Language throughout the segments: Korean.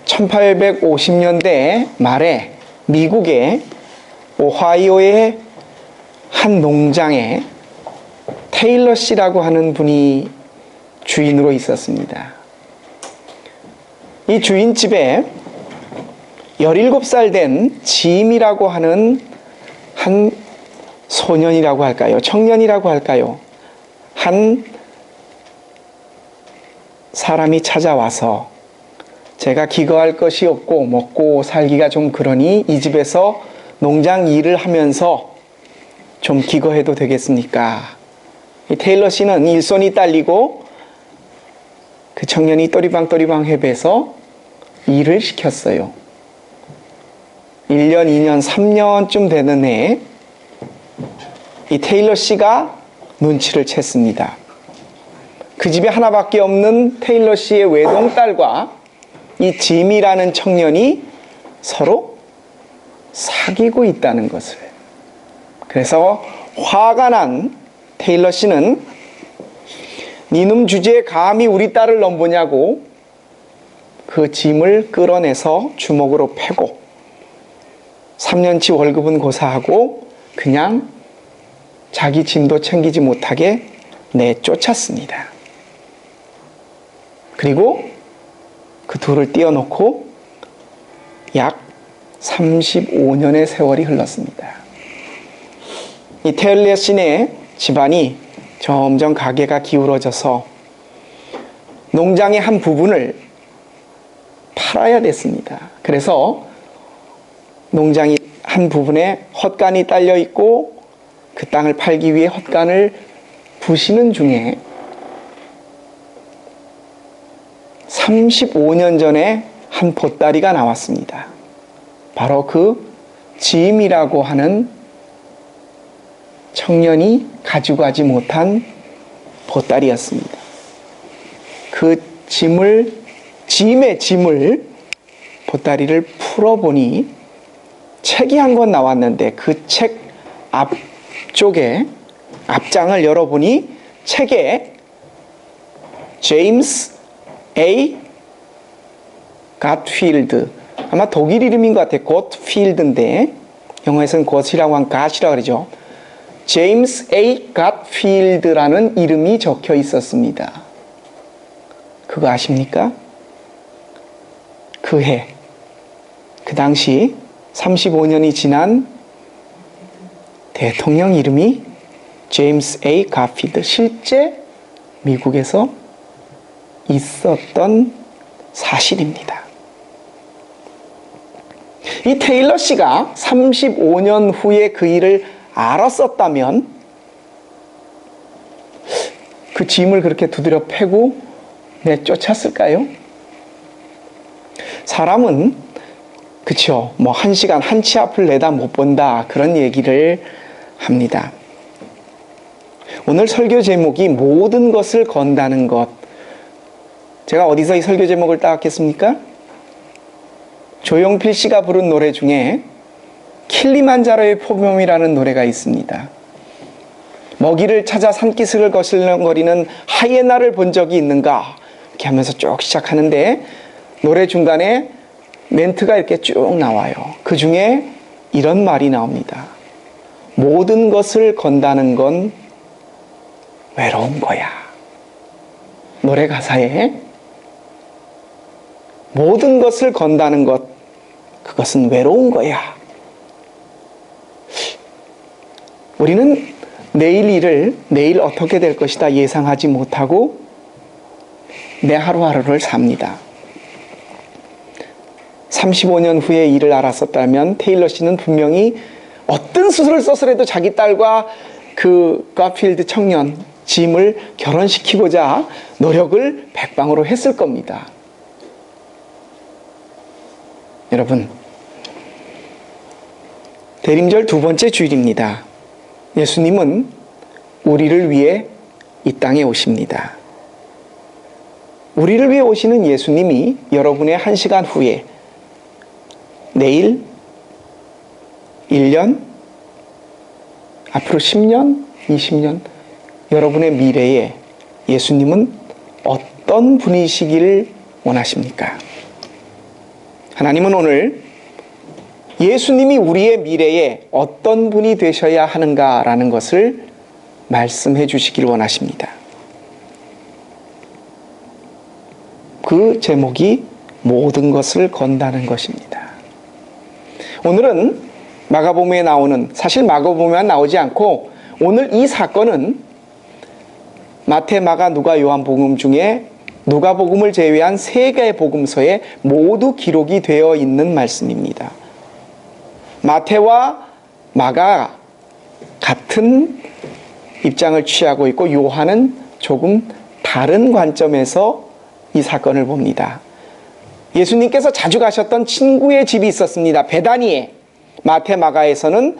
1850년대 말에 미국의 오하이오의 한 농장에 테일러 씨라고 하는 분이 주인으로 있었습니다. 이 주인 집에 17살 된 짐이라고 하는 한 소년이라고 할까요? 청년이라고 할까요? 한 사람이 찾아와서 제가 기거할 것이 없고 먹고 살기가 좀 그러니 이 집에서 농장 일을 하면서 좀 기거해도 되겠습니까? 이 테일러 씨는 일손이 딸리고 그 청년이 또리방또리방 해배서 일을 시켰어요. 1년, 2년, 3년쯤 되는 해에 이 테일러 씨가 눈치를 챘습니다. 그 집에 하나밖에 없는 테일러 씨의 외동딸과 이 짐이라는 청년이 서로 사귀고 있다는 것을. 그래서 화가 난 테일러 씨는 니놈 주제에 감히 우리 딸을 넘보냐고 그 짐을 끌어내서 주먹으로 패고 3년치 월급은 고사하고 그냥 자기 짐도 챙기지 못하게 내쫓았습니다. 그리고 그 둘을 띄워놓고 약 35년의 세월이 흘렀습니다. 이 테일러 씨네 집안이 점점 가게가 기울어져서 농장의 한 부분을 팔아야 됐습니다. 그래서 농장이 한 부분에 헛간이 딸려 있고 그 땅을 팔기 위해 헛간을 부시는 중에 35년 전에 한 보따리가 나왔습니다. 바로 그 짐이라고 하는 청년이 가지고 가지 못한 보따리였습니다. 그 짐의 보따리를 풀어보니 책이 한 권 나왔는데 그 책 앞쪽에 앞장을 열어보니 책에 제임스 A. 갓필드, 아마 독일 이름인 것 같아요. 갓필드인데 영어에서는 갓이라고 하면 갓이라고 그러죠. 제임스 A. 갓필드라는 이름이 적혀 있었습니다. 그거 아십니까? 그 해, 그 당시 35년이 지난 대통령 이름이 제임스 A. 갓필드, 실제 미국에서 있었던 사실입니다. 이 테일러 씨가 35년 후에 그 일을 알았었다면 그 짐을 그렇게 두드려 패고 내쫓았을까요? 사람은 그쵸, 뭐 1시간 한 치 앞을 내다 못 본다, 그런 얘기를 합니다. 오늘 설교 제목이 모든 것을 건다는 것. 제가 어디서 이 설교 제목을 따왔겠습니까? 조용필 씨가 부른 노래 중에 킬리만자로의 포범이라는 노래가 있습니다. 먹이를 찾아 산기슭을 거슬렁거리는 하이에나를 본 적이 있는가? 이렇게 하면서 쭉 시작하는데 노래 중간에 멘트가 이렇게 쭉 나와요. 그 중에 이런 말이 나옵니다. 모든 것을 건다는 건 외로운 거야. 노래 가사에 모든 것을 건다는 것, 그것은 외로운 거야. 우리는 내일 일을 내일 어떻게 될 것이다 예상하지 못하고 내 하루하루를 삽니다. 35년 후에 일을 알았었다면 테일러 씨는 분명히 어떤 수술을 써서라도 자기 딸과 그 가필드 청년 짐을 결혼시키고자 노력을 백방으로 했을 겁니다. 여러분, 대림절 두 번째 주일입니다. 예수님은 우리를 위해 이 땅에 오십니다. 우리를 위해 오시는 예수님이 여러분의 1시간 후에 내일, 1년, 앞으로 10년, 20년 여러분의 미래에 예수님은 어떤 분이시기를 원하십니까? 하나님은 오늘 예수님이 우리의 미래에 어떤 분이 되셔야 하는가라는 것을 말씀해 주시길 원하십니다. 그 제목이 모든 것을 건다는 것입니다. 오늘은 마가복음에 나오는, 사실 마가복음에만 나오지 않고 오늘 이 사건은 마태, 마가, 누가, 요한복음 중에 누가복음을 제외한 세 개의 복음서에 모두 기록이 되어 있는 말씀입니다. 마태와 마가 같은 입장을 취하고 있고 요한은 조금 다른 관점에서 이 사건을 봅니다. 예수님께서 자주 가셨던 친구의 집이 있었습니다. 베다니에. 마태, 마가에서는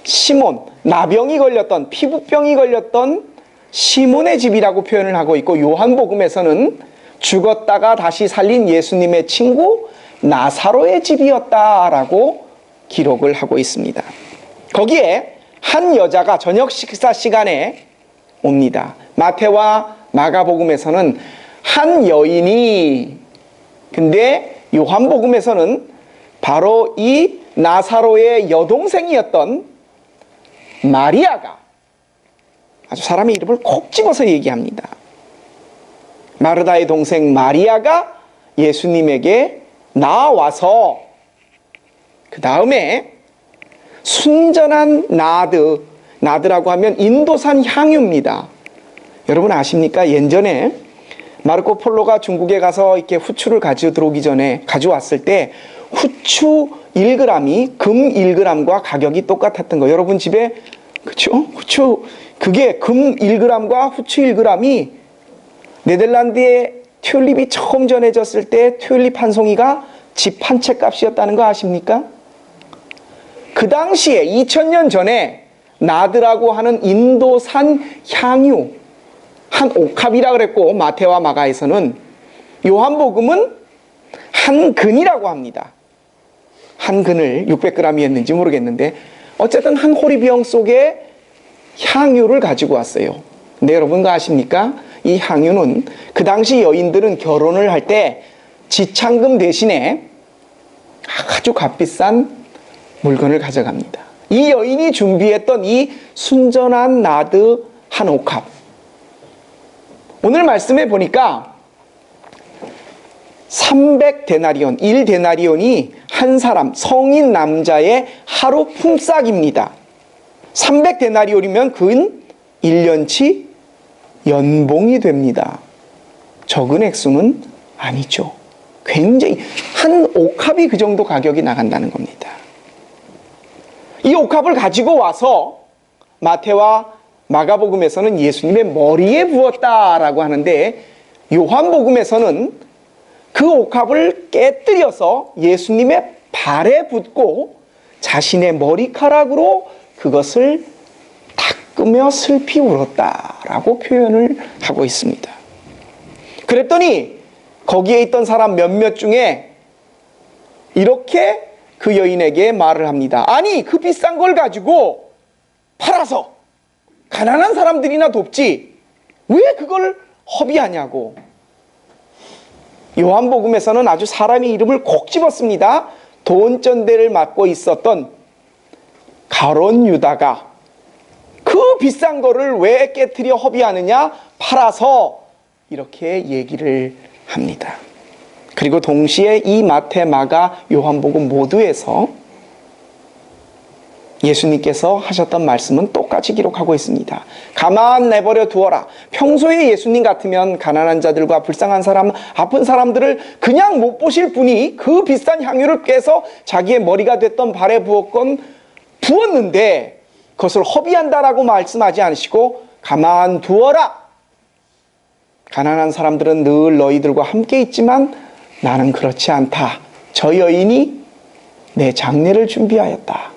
시몬, 나병이 걸렸던, 피부병이 걸렸던 시몬의 집이라고 표현을 하고 있고, 요한복음에서는 죽었다가 다시 살린 예수님의 친구 나사로의 집이었다라고 기록을 하고 있습니다. 거기에 한 여자가 저녁 식사 시간에 옵니다. 마태와 마가복음에서는 한 여인이, 근데 요한복음에서는 바로 이 나사로의 여동생이었던 마리아가, 아주 사람의 이름을 콕 집어서 얘기합니다. 마르다의 동생 마리아가 예수님에게 나와서 그 다음에 순전한 나드라고 하면 인도산 향유입니다. 여러분 아십니까? 예전에 마르코 폴로가 중국에 가서 이렇게 후추를 가지고 들어오기 전에 가져왔을 때 후추 1g이 금 1g과 가격이 똑같았던 거. 여러분 집에, 그렇죠? 후추, 그게 금 1g과 후추 1g이 네덜란드에 튤립이 처음 전해졌을 때 튤립 한 송이가 집 한 채 값이었다는 거 아십니까? 그 당시에 2000년 전에 나드라고 하는 인도산 향유 한 옥합이라 그랬고, 마태와 마가에서는, 요한복음은 한 근이라고 합니다. 한 근을 600g이었는지 모르겠는데 어쨌든 한 호리병 속에 향유를 가지고 왔어요. 근데 여러분 그거 아십니까? 이 향유는 그 당시 여인들은 결혼을 할 때 지창금 대신에 아주 값비싼 물건을 가져갑니다. 이 여인이 준비했던 이 순전한 나드 한 옥합, 오늘 말씀해 보니까 300데나리온, 1데나리온이 한 사람 성인 남자의 하루 품삯입니다. 300데나리온이면 그건 1년치 연봉이 됩니다. 적은 액수는 아니죠. 굉장히, 한 옥합이 그 정도 가격이 나간다는 겁니다. 이 옥합을 가지고 와서 마태와 마가복음에서는 예수님의 머리에 부었다라고 하는데, 요한복음에서는 그 옥합을 깨뜨려서 예수님의 발에 붓고 자신의 머리카락으로 그것을 닦으며 슬피 울었다라고 표현을 하고 있습니다. 그랬더니 거기에 있던 사람 몇몇 중에 이렇게 그 여인에게 말을 합니다. 아니, 그 비싼 걸 가지고 팔아서 가난한 사람들이나 돕지 왜 그걸 허비하냐고. 요한복음에서는 아주 사람의 이름을 콕 집었습니다. 돈전대를 맡고 있었던 가룟 유다가 그 비싼 거를 왜 깨트려 허비하느냐, 팔아서, 이렇게 얘기를 합니다. 그리고 동시에 이 마태, 마가, 요한복음 모두에서 예수님께서 하셨던 말씀은 똑같이 기록하고 있습니다. 가만 내버려 두어라. 평소에 예수님 같으면 가난한 자들과 불쌍한 사람, 아픈 사람들을 그냥 못 보실 분이 그 비싼 향유를 깨서 자기의 머리가 됐던 발에 부었는데 그것을 허비한다라고 말씀하지 않으시고 가만 두어라. 가난한 사람들은 늘 너희들과 함께 있지만 나는 그렇지 않다. 저 여인이 내 장례를 준비하였다.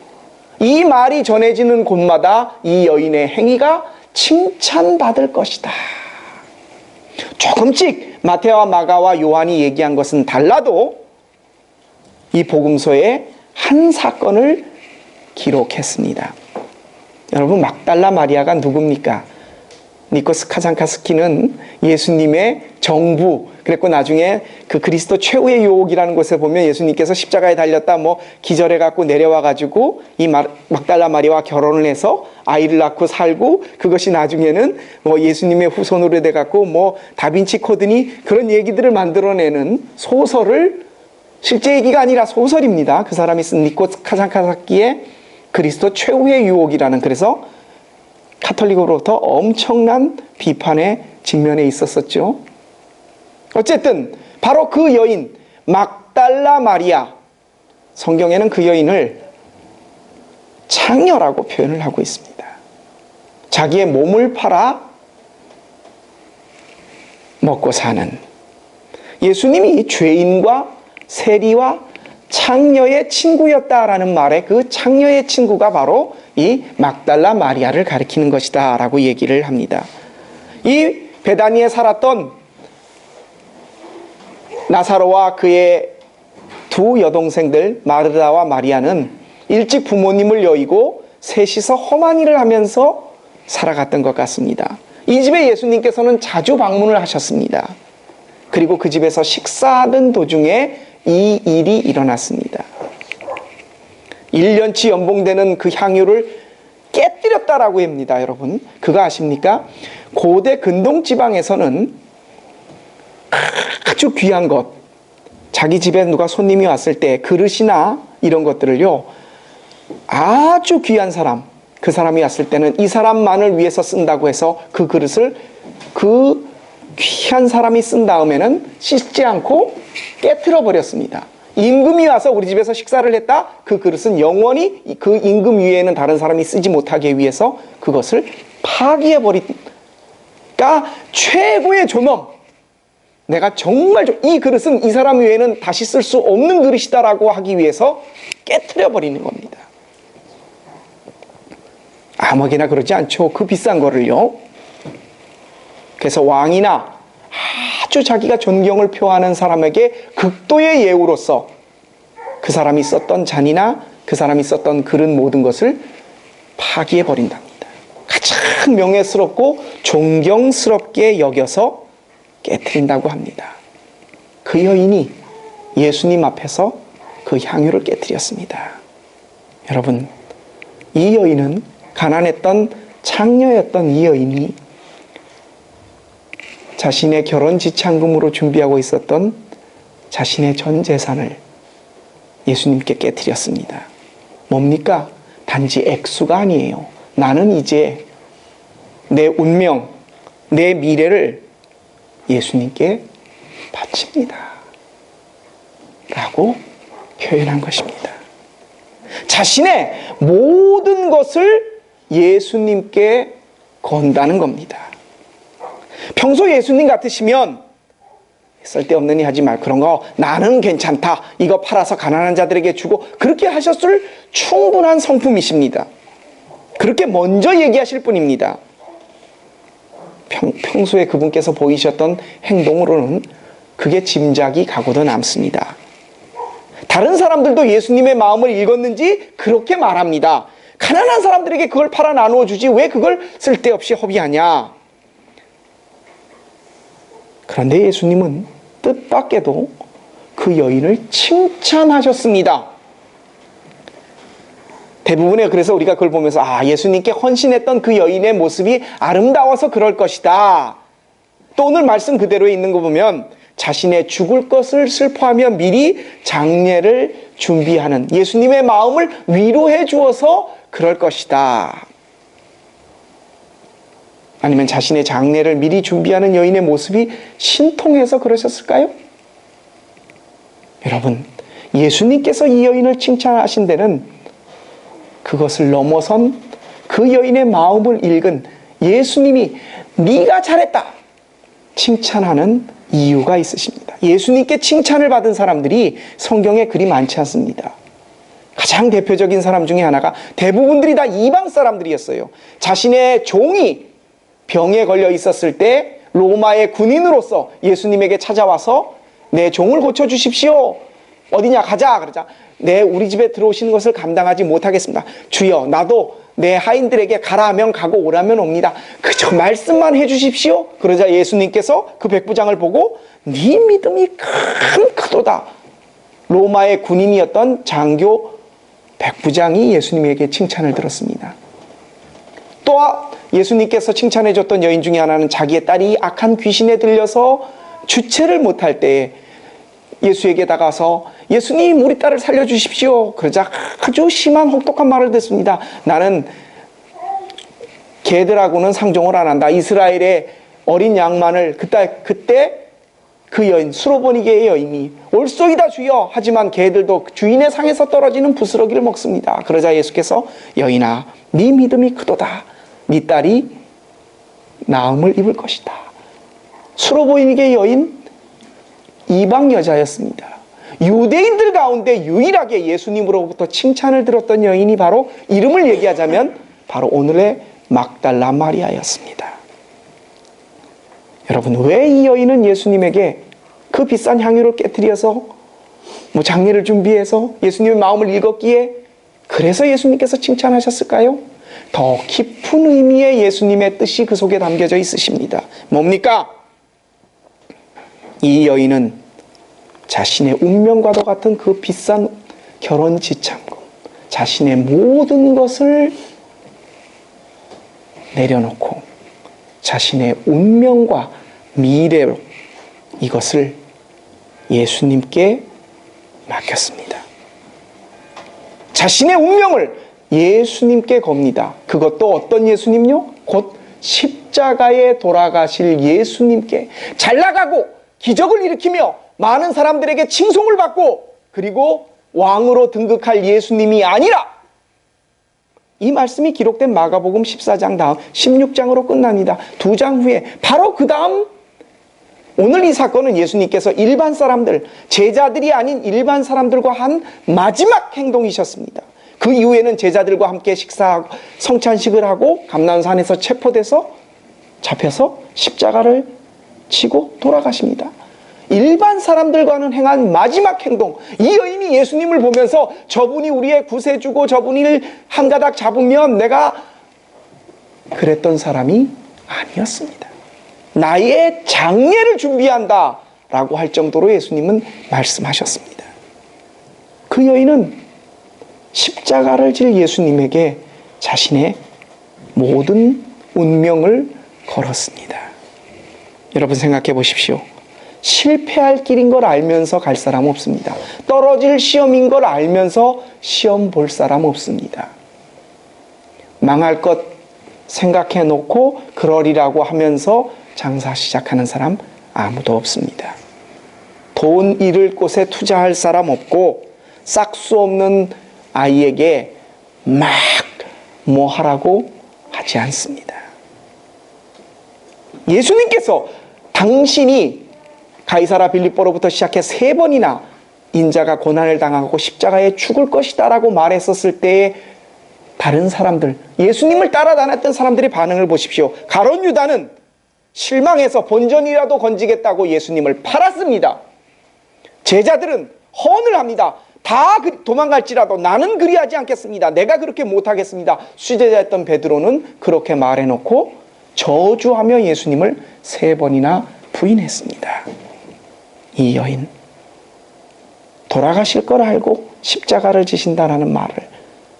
이 말이 전해지는 곳마다 이 여인의 행위가 칭찬받을 것이다. 조금씩 마태와 마가와 요한이 얘기한 것은 달라도 이 복음서에 한 사건을 기록했습니다. 여러분, 막달라 마리아가 누굽니까? 니코스 카잔카스키는 예수님의 정부, 그랬고 나중에 그 그리스도 최후의 유혹이라는 곳에 보면 예수님께서 십자가에 달렸다 기절해 갖고 내려와 가지고 이 막달라 마리아와 결혼을 해서 아이를 낳고 살고, 그것이 나중에는 예수님의 후손으로 돼 갖고 다빈치 코드니 그런 얘기들을 만들어내는 소설을, 실제 얘기가 아니라 소설입니다. 그 사람이 쓴 니코 카사카사키의 그리스도 최후의 유혹이라는, 그래서 카톨릭으로부터 엄청난 비판에 직면해 있었었죠. 어쨌든 바로 그 여인 막달라 마리아, 성경에는 그 여인을 창녀라고 표현을 하고 있습니다. 자기의 몸을 팔아 먹고 사는, 예수님이 죄인과 세리와 창녀의 친구였다라는 말에 그 창녀의 친구가 바로 이 막달라 마리아를 가리키는 것이다 라고 얘기를 합니다. 이 베다니에 살았던 나사로와 그의 두 여동생들 마르다와 마리아는 일찍 부모님을 여의고 셋이서 험한 일을 하면서 살아갔던 것 같습니다. 이 집에 예수님께서는 자주 방문을 하셨습니다. 그리고 그 집에서 식사하던 도중에 이 일이 일어났습니다. 1년치 연봉되는 그 향유를 깨뜨렸다라고 합니다. 여러분, 그거 아십니까? 고대 근동 지방에서는 아주 귀한 것, 자기 집에 누가 손님이 왔을 때 그릇이나 이런 것들을요, 아주 귀한 사람, 그 사람이 왔을 때는 이 사람만을 위해서 쓴다고 해서 그 그릇을 그 귀한 사람이 쓴 다음에는 씻지 않고 깨트려 버렸습니다. 임금이 와서 우리 집에서 식사를 했다? 그 그릇은 영원히 그 임금 위에는 다른 사람이 쓰지 못하게 위해서 그것을 파기해 버리니까 최고의 존엄, 내가 정말 이 그릇은 이 사람 외에는 다시 쓸 수 없는 그릇이다라고 하기 위해서 깨트려 버리는 겁니다. 아무개나 그러지 않죠. 그 비싼 거를요. 그래서 왕이나 아주 자기가 존경을 표하는 사람에게 극도의 예우로서 그 사람이 썼던 잔이나 그 사람이 썼던 그릇 모든 것을 파기해 버린답니다. 가장 명예스럽고 존경스럽게 여겨서 깨트린다고 합니다. 그 여인이 예수님 앞에서 그 향유를 깨트렸습니다. 여러분, 이 여인은, 가난했던 창녀였던 이 여인이 자신의 결혼 지참금으로 준비하고 있었던 자신의 전 재산을 예수님께 깨트렸습니다. 뭡니까? 단지 액수가 아니에요. 나는 이제 내 운명, 내 미래를 예수님께 바칩니다 라고 표현한 것입니다. 자신의 모든 것을 예수님께 건다는 겁니다. 평소 예수님 같으시면 쓸데없는 일 하지 말, 그런 거 나는 괜찮다, 이거 팔아서 가난한 자들에게 주고, 그렇게 하셨을 충분한 성품이십니다. 그렇게 먼저 얘기하실 분입니다. 평소에 그분께서 보이셨던 행동으로는 그게 짐작이 가고도 남습니다. 다른 사람들도 예수님의 마음을 읽었는지 그렇게 말합니다. 가난한 사람들에게 그걸 팔아 나누어 주지 왜 그걸 쓸데없이 허비하냐. 그런데 예수님은 뜻밖에도 그 여인을 칭찬하셨습니다. 대부분의, 그래서 우리가 그걸 보면서 예수님께 헌신했던 그 여인의 모습이 아름다워서 그럴 것이다. 또 오늘 말씀 그대로에 있는 거 보면 자신의 죽을 것을 슬퍼하며 미리 장례를 준비하는, 예수님의 마음을 위로해 주어서 그럴 것이다. 아니면 자신의 장례를 미리 준비하는 여인의 모습이 신통해서 그러셨을까요? 여러분, 예수님께서 이 여인을 칭찬하신 데는 그것을 넘어선 그 여인의 마음을 읽은 예수님이 네가 잘했다 칭찬하는 이유가 있으십니다. 예수님께 칭찬을 받은 사람들이 성경에 그리 많지 않습니다. 가장 대표적인 사람 중에 하나가, 대부분들이 다 이방 사람들이었어요. 자신의 종이 병에 걸려 있었을 때 로마의 군인으로서 예수님에게 찾아와서 내 종을 고쳐주십시오. 어디냐 가자. 그러자 우리 집에 들어오시는 것을 감당하지 못하겠습니다. 주여, 나도 내 하인들에게 가라 하면 가고 오라면 옵니다. 그저 말씀만 해주십시오. 그러자 예수님께서 그 백부장을 보고 네 믿음이 크도다. 로마의 군인이었던 장교 백부장이 예수님에게 칭찬을 들었습니다. 또 예수님께서 칭찬해 줬던 여인 중에 하나는 자기의 딸이 악한 귀신에 들려서 주체를 못할 때에 예수에게 다가서 예수님 우리 딸을 살려주십시오. 그러자 아주 심한 혹독한 말을 듣습니다. 나는 개들하고는 상종을 안 한다. 이스라엘의 어린 양만을 그때 그 여인 수로보니게의 여인이 올소이다 주여 하지만 개들도 주인의 상에서 떨어지는 부스러기를 먹습니다. 그러자 예수께서 여인아 네 믿음이 크도다. 네 딸이 나음을 입을 것이다. 수로보니게의 여인 이방 여자였습니다. 유대인들 가운데 유일하게 예수님으로부터 칭찬을 들었던 여인이 바로 이름을 얘기하자면 바로 오늘의 막달라 마리아였습니다. 여러분 왜 이 여인은 예수님에게 그 비싼 향유를 깨뜨려서 장례를 준비해서 예수님의 마음을 읽었기에 그래서 예수님께서 칭찬하셨을까요? 더 깊은 의미의 예수님의 뜻이 그 속에 담겨져 있으십니다. 뭡니까? 이 여인은 자신의 운명과도 같은 그 비싼 결혼 지참금, 자신의 모든 것을 내려놓고 자신의 운명과 미래로 이것을 예수님께 맡겼습니다. 자신의 운명을 예수님께 겁니다. 그것도 어떤 예수님요? 곧 십자가에 돌아가실 예수님께 잘 나가고 기적을 일으키며 많은 사람들에게 칭송을 받고 그리고 왕으로 등극할 예수님이 아니라 이 말씀이 기록된 마가복음 14장 다음 16장으로 끝납니다. 2장 후에 바로 그 다음 오늘 이 사건은 예수님께서 일반 사람들, 제자들이 아닌 일반 사람들과 한 마지막 행동이셨습니다. 그 이후에는 제자들과 함께 식사하고 성찬식을 하고 감난산에서 체포돼서 잡혀서 십자가를 지고 돌아가십니다. 일반 사람들과는 행한 마지막 행동. 이 여인이 예수님을 보면서 저분이 우리의 구세주고 저분을 한 가닥 잡으면 내가 그랬던 사람이 아니었습니다. 나의 장례를 준비한다 라고 할 정도로 예수님은 말씀하셨습니다. 그 여인은 십자가를 질 예수님에게 자신의 모든 운명을 걸었습니다. 여러분 생각해 보십시오. 실패할 길인 걸 알면서 갈 사람 없습니다. 떨어질 시험인 걸 알면서 시험 볼 사람 없습니다. 망할 것 생각해 놓고 그러리라고 하면서 장사 시작하는 사람 아무도 없습니다. 돈 잃을 곳에 투자할 사람 없고 싹수 없는 아이에게 막 뭐 하라고 하지 않습니다. 예수님께서 당신이 가이사라 빌립보로부터 시작해 3번이나 인자가 고난을 당하고 십자가에 죽을 것이다 라고 말했었을 때에 다른 사람들, 예수님을 따라다녔던 사람들의 반응을 보십시오. 가룟 유다는 실망해서 본전이라도 건지겠다고 예수님을 팔았습니다. 제자들은 헌을 합니다. 다 도망갈지라도 나는 그리하지 않겠습니다. 내가 그렇게 못하겠습니다. 수제자였던 베드로는 그렇게 말해놓고 저주하며 예수님을 3번이나 부인했습니다. 이 여인 돌아가실 걸 알고 십자가를 지신다라는 말을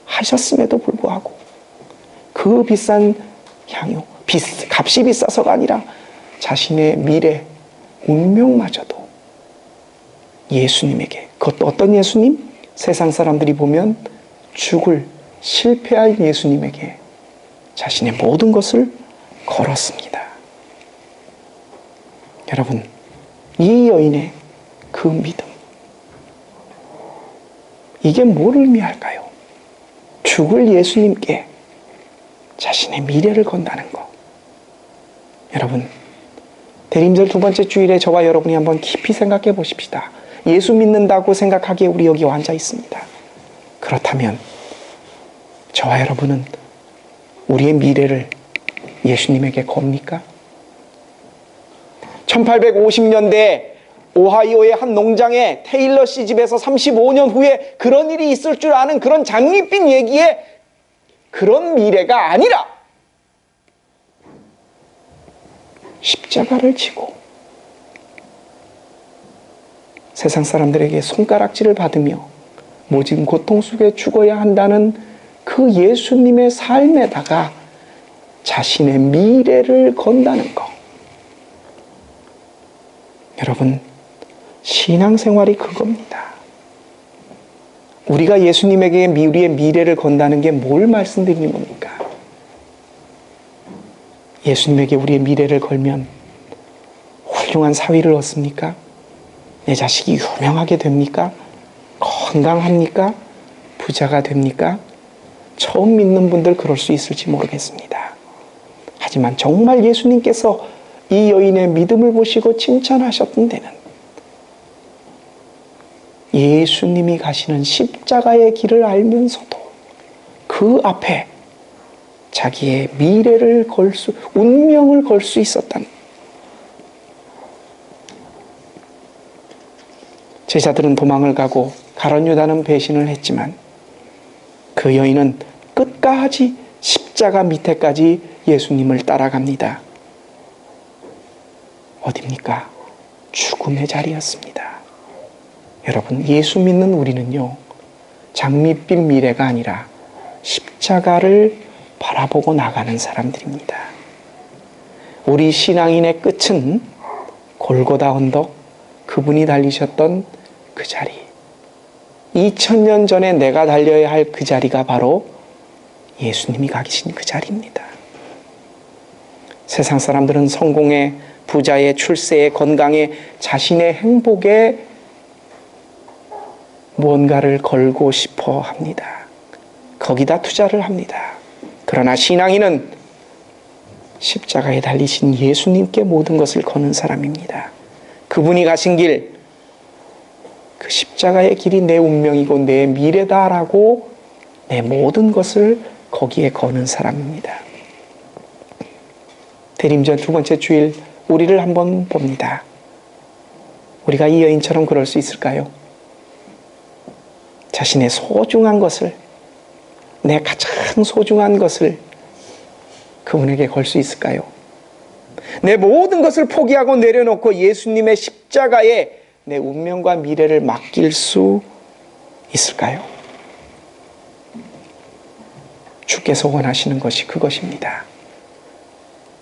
하셨음에도 불구하고 그 비싼 향유, 값이 비싸서가 아니라 자신의 미래, 운명마저도 예수님에게, 그것도 어떤 예수님? 세상 사람들이 보면 죽을, 실패할 예수님에게 자신의 모든 것을 걸었습니다. 여러분, 이 여인의 그 믿음, 이게 뭘 의미할까요? 죽을 예수님께 자신의 미래를 건다는 것. 여러분, 대림절 2번째 주일에 저와 여러분이 한번 깊이 생각해 보십시다. 예수 믿는다고 생각하기에 우리 여기 앉아 있습니다. 그렇다면 저와 여러분은 우리의 미래를 예수님에게 겁니까? 1850년대 오하이오의 한 농장에 테일러 씨 집에서 35년 후에 그런 일이 있을 줄 아는 그런 장밋빛 얘기에 그런 미래가 아니라 십자가를 지고 세상 사람들에게 손가락질을 받으며 모진 고통 속에 죽어야 한다는 그 예수님의 삶에다가 자신의 미래를 건다는 것. 여러분, 신앙생활이 그겁니다. 우리가 예수님에게 우리의 미래를 건다는 게 뭘 말씀드리는 겁니까? 예수님에게 우리의 미래를 걸면 훌륭한 사위를 얻습니까? 내 자식이 유명하게 됩니까? 건강합니까? 부자가 됩니까? 처음 믿는 분들 그럴 수 있을지 모르겠습니다. 하지만 정말 예수님께서 이 여인의 믿음을 보시고 칭찬하셨던 데는 예수님이 가시는 십자가의 길을 알면서도 그 앞에 자기의 미래를 운명을 걸 수 있었다는. 제자들은 도망을 가고 가룟 유다는 배신을 했지만 그 여인은 끝까지 십자가 밑에까지 예수님을 따라갑니다. 어딥니까? 죽음의 자리였습니다. 여러분, 예수 믿는 우리는요, 장밋빛 미래가 아니라 십자가를 바라보고 나가는 사람들입니다. 우리 신앙인의 끝은 골고다 언덕, 그분이 달리셨던 그 자리. 2000년 전에 내가 달려야 할 그 자리가 바로 예수님이 가 계신 그 자리입니다. 세상 사람들은 성공에, 부자의, 출세에, 건강에, 자신의 행복에 무언가를 걸고 싶어 합니다. 거기다 투자를 합니다. 그러나 신앙인은 십자가에 달리신 예수님께 모든 것을 거는 사람입니다. 그분이 가신 길, 그 십자가의 길이 내 운명이고 내 미래다라고 내 모든 것을 거기에 거는 사람입니다. 대림절 두 번째 주일 우리를 한번 봅니다. 우리가 이 여인처럼 그럴 수 있을까요? 자신의 소중한 것을, 내 가장 소중한 것을 그분에게 걸 수 있을까요? 내 모든 것을 포기하고 내려놓고 예수님의 십자가에 내 운명과 미래를 맡길 수 있을까요? 주께서 원하시는 것이 그것입니다.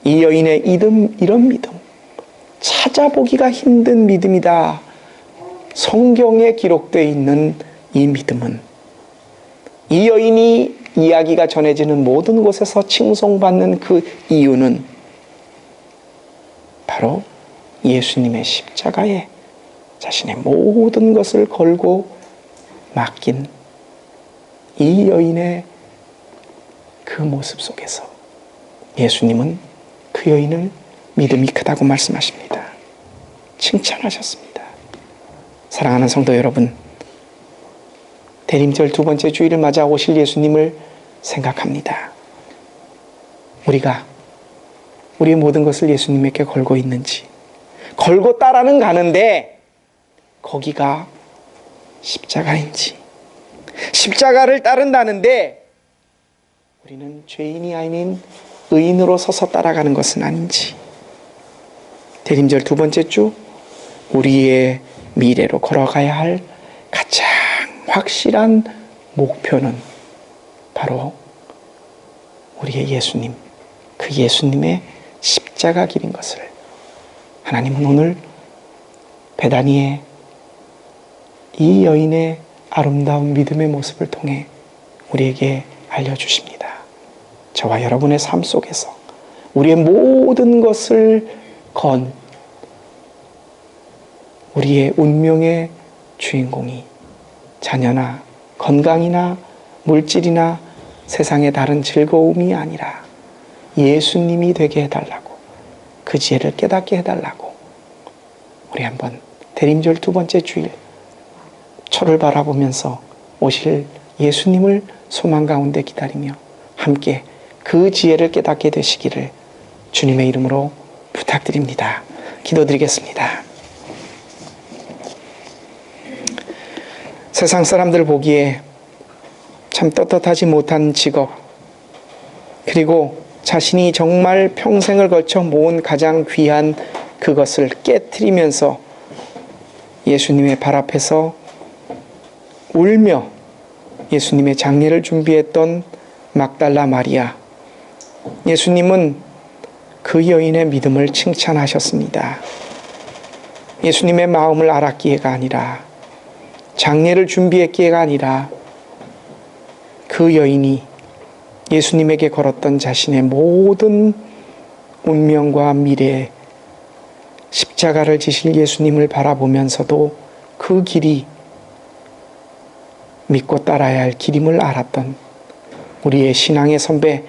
이 여인의 이런 믿음, 찾아보기가 힘든 믿음이다. 성경에 기록되어 있는 이 믿음은, 이 여인이 이야기가 전해지는 모든 곳에서 칭송받는 그 이유는 바로 예수님의 십자가에 자신의 모든 것을 걸고 맡긴 이 여인의 그 모습 속에서 예수님은 그 여인을 믿음이 크다고 말씀하십니다. 칭찬하셨습니다. 사랑하는 성도 여러분, 대림절 두 번째 주일을 맞아 오실 예수님을 생각합니다. 우리가 우리의 모든 것을 예수님에게 걸고 있는지, 걸고 따라는 가는데 거기가 십자가인지, 십자가를 따른다는데 우리는 죄인이 아닌 의인으로 서서 따라가는 것은 아닌지. 대림절 두 번째 주, 우리의 미래로 걸어가야 할 가장 확실한 목표는 바로 우리의 예수님, 그 예수님의 십자가 길인 것을 하나님은 오늘 베다니의 이 여인의 아름다운 믿음의 모습을 통해 우리에게 알려주십니다. 저와 여러분의 삶 속에서 우리의 모든 것을 건 우리의 운명의 주인공이 자녀나 건강이나 물질이나 세상의 다른 즐거움이 아니라 예수님이 되게 해달라고, 그 지혜를 깨닫게 해달라고 우리 한번 대림절 두 번째 주일 초를 바라보면서 오실 예수님을 소망 가운데 기다리며 함께 그 지혜를 깨닫게 되시기를 주님의 이름으로 부탁드립니다. 기도드리겠습니다. 세상 사람들 보기에 참 떳떳하지 못한 직업, 그리고 자신이 정말 평생을 걸쳐 모은 가장 귀한 그것을 깨트리면서 예수님의 발 앞에서 울며 예수님의 장례를 준비했던 막달라 마리아. 예수님은 그 여인의 믿음을 칭찬하셨습니다. 예수님의 마음을 알았기에가 아니라, 장례를 준비했기에가 아니라, 그 여인이 예수님에게 걸었던 자신의 모든 운명과 미래, 십자가를 지실 예수님을 바라보면서도 그 길이 믿고 따라야 할 길임을 알았던 우리의 신앙의 선배,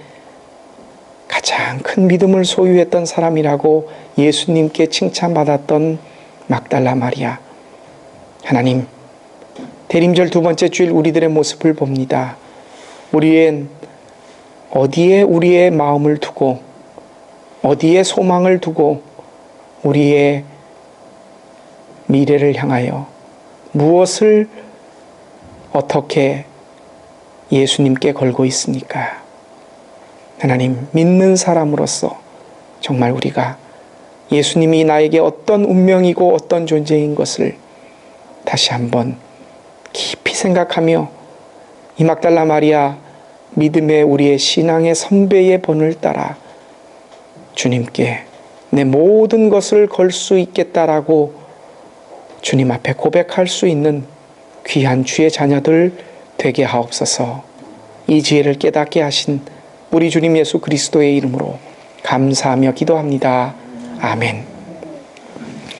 가장 큰 믿음을 소유했던 사람이라고 예수님께 칭찬받았던 막달라 마리아. 하나님, 대림절 두 번째 주일 우리들의 모습을 봅니다. 우리엔 어디에 우리의 마음을 두고, 어디에 소망을 두고, 우리의 미래를 향하여 무엇을 어떻게 예수님께 걸고 있습니까? 하나님, 믿는 사람으로서 정말 우리가 예수님이 나에게 어떤 운명이고 어떤 존재인 것을 다시 한번 깊이 생각하며 이 막달라 마리아 믿음의 우리의 신앙의 선배의 본을 따라 주님께 내 모든 것을 걸 수 있겠다라고 주님 앞에 고백할 수 있는 귀한 주의 자녀들 되게 하옵소서. 이 지혜를 깨닫게 하신 우리 주님 예수 그리스도의 이름으로 감사하며 기도합니다. 아멘.